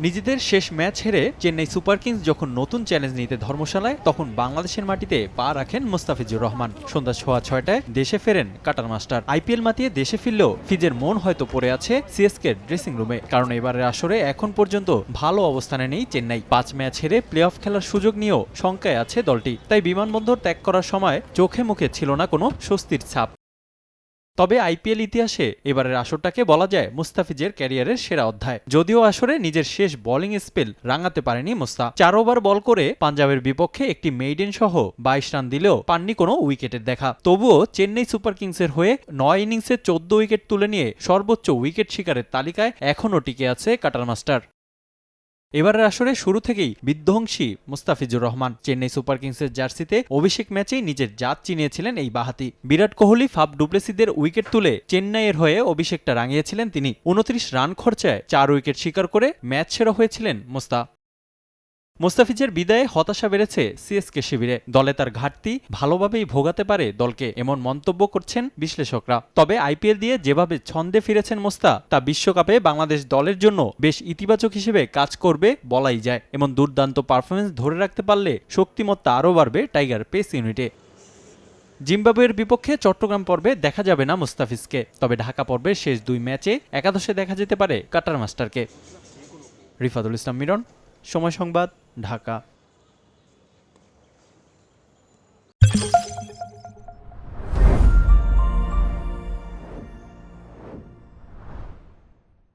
নিজেদের শেষ ম্যাচ হেরে চেন্নাই সুপার কিংস যখন নতুন চ্যালেঞ্জ নিতে ধর্মশালায়, তখন বাংলাদেশের মাটিতে পা রাখেন মুস্তাফিজুর রহমান। সন্ধ্যা 6:30 দেশে ফেরেন কাটার মাস্টার। আইপিএল মাতিয়ে দেশে ফিরলেও ফিজের মন হয়তো পড়ে আছে সিএসকে ড্রেসিং রুমে, কারণ এবারের আসরে এখন পর্যন্ত ভালো অবস্থানে নেই চেন্নাই। 5 ম্যাচ হেরে প্লে অফ খেলার সুযোগ নিয়েও শঙ্কায় আছে দলটি। তাই বিমানবন্দর ত্যাগ করার সময় চোখে মুখে ছিল না কোনো স্বস্তির ছাপ। তবে আইপিএল ইতিহাসে এবারের আসরটাকে বলা যায় মুস্তাফিজের ক্যারিয়ারের সেরা অধ্যায়। যদিও আসরে নিজের শেষ বোলিং স্পেল রাঙাতে পারেনি মুস্তা। 4 ওভার বল করে পাঞ্জাবের বিপক্ষে একটি মেইডেন সহ 22 রান দিলেও পাননি কোনো উইকেটের দেখা। তবুও চেন্নাই সুপার কিংসের হয়ে 9 ইনিংসে 14 উইকেট তুলে নিয়ে সর্বোচ্চ উইকেট শিকারের তালিকায় এখনও টিকে আছে কাটার মাস্টার। এবারের আসরে শুরু থেকেই বিধ্বংসী মুস্তাফিজুর রহমান। চেন্নাই সুপার কিংসের জার্সিতে অভিষেক ম্যাচেই নিজের জাত চিনিয়েছিলেন এই বাঁহাতি। বিরাট কোহলি, ফাফ ডুপ্লেসিদের উইকেট তুলে চেন্নাইয়ের হয়ে অভিষেকটা রাঙিয়েছিলেন তিনি। 29 রান খরচায় 4 উইকেট শিকার করে ম্যাচ সেরা হয়েছিলেন মুস্তাফিজের বিদায়ে হতাশা বেড়েছে সিএসকে শিবিরে। দলে তার ঘাটতি ভালোভাবেই ভোগাতে পারে দলকে, এমন মন্তব্য করছেন বিশ্লেষকরা। তবে আইপিএল দিয়ে যেভাবে ছন্দে ফিরেছেন মুস্তা, তা বিশ্বকাপে বাংলাদেশ দলের জন্য বেশ ইতিবাচক হিসেবে কাজ করবে বলাই যায়। এমন দুর্দান্ত পারফরমেন্স ধরে রাখতে পারলে শক্তিমত্তা আরও বাড়বে টাইগার পেস ইউনিটে। জিম্বাবুয়ের বিপক্ষে চট্টগ্রাম পর্বে দেখা যাবে না মুস্তাফিজকে, তবে ঢাকা পর্বের শেষ 2 ম্যাচে একাদশে দেখা যেতে পারে কাটার মাস্টারকে। রিফাতুল ইসলাম মিরন, সময় সংবাদ, ঢাকা।